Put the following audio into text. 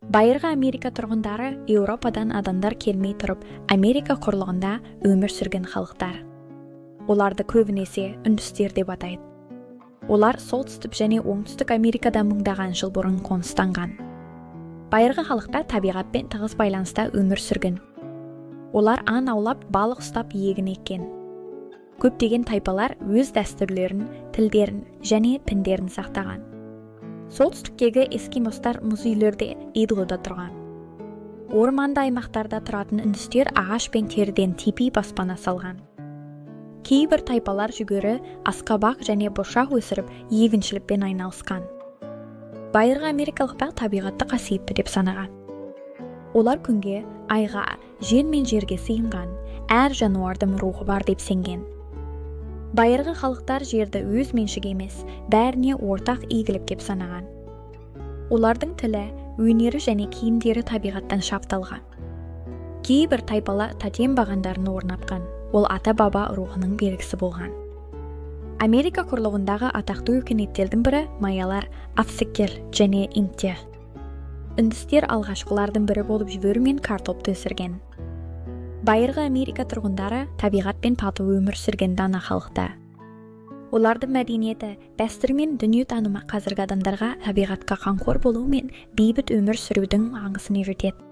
Байырғы Америка тұрғындары Еуропадан адамдар келмей тұрып, Америка құрлығында өмір сүрген халықтар. Оларды көбінесе үндістер деп атайды. Олар солтүстік және оңтүстік Америкада мыңдаған жыл бұрын қоныстанған. Байырғы халықтар табиғатпен тығыз байланыста өмір сүрген. Олар аң аулап, балық ұстап егін еккен. Көптеген тайпалар өз дәстүрлерін, тілдерін және піндерін сақтаған. Солтүстіктегі эскимостар мұз үйлерде идлуда тұрған. Орманды аймақтарда тұратын үндістер ағаш пен теріден типи баспана салған. Кейбір тайпалар жүгері, асқабақ және бұршақ өсіріп, егіншілікпен айналысқан. Байырғы америкалықтар табиғатты қасиетті деп санаған. Олар күнге, айға, жер мен жерге сыйынған, әр жануардың рухы бар деп сенген. Байырғы халықтар жерді өз меншігі емес, бәріне ортақ игілік деп санаған. Олардың тілі, өнері және киімдері табиғаттан шапталған. Кейбір тайпалар тотем бағандарын орнатқан, ол ата-баба рухының белгісі болған. Америка құрлығындағы атақты өркениеттердің бірі майялар, ацтектер және инктер. Үндістер алғашқылардың бірі болып жүгері мен картопты өсірген. Байырғы Америка тұрғындары табиғатпен тату өмір сүрген дана халықта. Олардың мәдениеті, дәстүрі мен дүниетанымы қазіргі адамдарға табиғатқа қамқор болу мен бейбіт өмір сүрудің маңызын үйретеді.